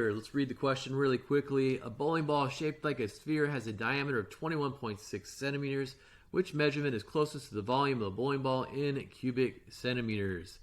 diameter. Let's read the question really quickly. A bowling ball shaped like a sphere has a diameter of 21.6 centimeters. Which measurement is closest to the volume of the bowling ball in cubic centimeters?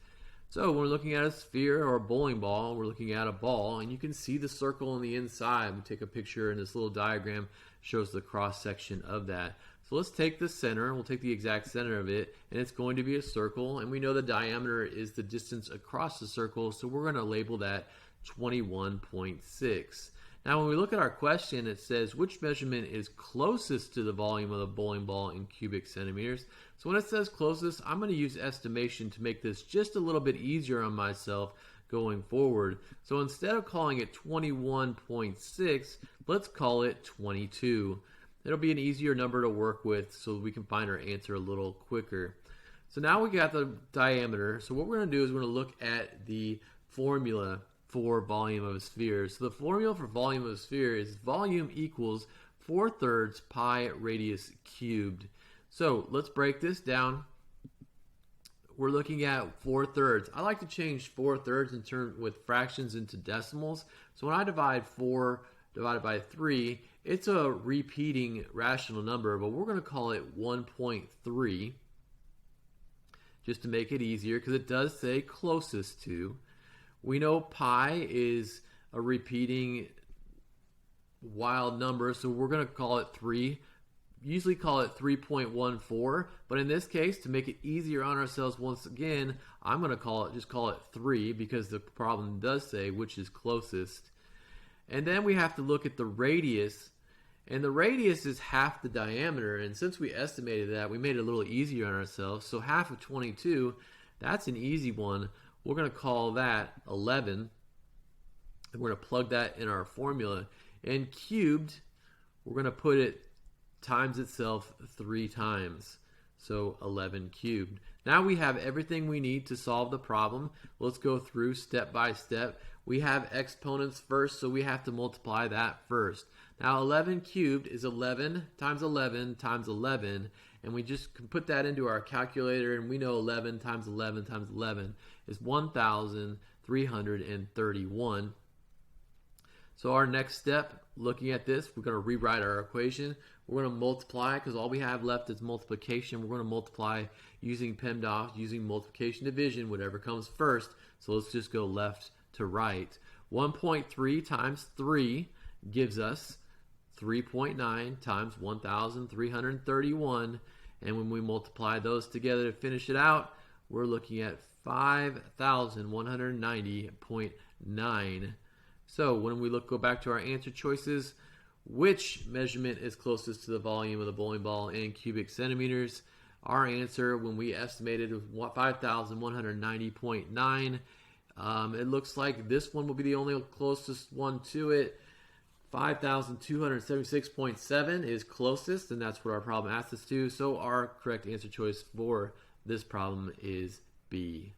So when we're looking at a sphere or a bowling ball, we're looking at a ball, and you can see the circle on the inside. We take a picture, and this little diagram shows the cross section of that. So let's take the center, we'll take the exact center of it, and it's going to be a circle, and we know the diameter is the distance across the circle, so we're going to label that 21.6. Now when we look at our question, it says which measurement is closest to the volume of the bowling ball in cubic centimeters. So when it says closest, I'm going to use estimation to make this just a little bit easier on myself going forward. So instead of calling it 21.6, let's call it 22. It'll be an easier number to work with so we can find our answer a little quicker. So now we got the diameter. So what we're going to do is we're going to look at the formula for volume of a sphere. So the formula for volume of a sphere is volume equals 4/3 pi radius cubed. So let's break this down. We're looking at 4/3. I like to change 4/3 in terms with fractions into decimals. So when I divide 4 divided by 3, it's a repeating rational number, but we're going to call it 1.3 just to make it easier because it does say closest to. We know pi is a repeating wild number, so we're going to call it 3. Usually call it 3.14, but in this case, to make it easier on ourselves once again, I'm going to just call it 3 because the problem does say which is closest. And then we have to look at the radius, and the radius is half the diameter, and since we estimated that, we made it a little easier on ourselves. So half of 22, that's an easy one. We're going to call that 11, and we're going to plug that in our formula. And cubed, we're going to put it times itself 3 times. So 11 cubed. Now we have everything we need to solve the problem. Let's go through step by step. We have exponents first, so we have to multiply that first. Now 11 cubed is 11 times 11 times 11, and we just can put that into our calculator, and we know 11 times 11 times 11 is 1,331. So our next step, looking at this, we're going to rewrite our equation. We're going to multiply because all we have left is multiplication. We're going to multiply using PEMDAS, using multiplication division, whatever comes first. So let's just go left to right. 1.3 times 3 gives us 3.9 times 1,331. And when we multiply those together to finish it out, we're looking at 5,190.9. So when we go back to our answer choices, which measurement is closest to the volume of the bowling ball in cubic centimeters? Our answer, when we estimated, was 5,190.9. It looks like this one will be the only closest one to it. 5,276.7 is closest, and that's what our problem asked us to. So our correct answer choice for this problem is B.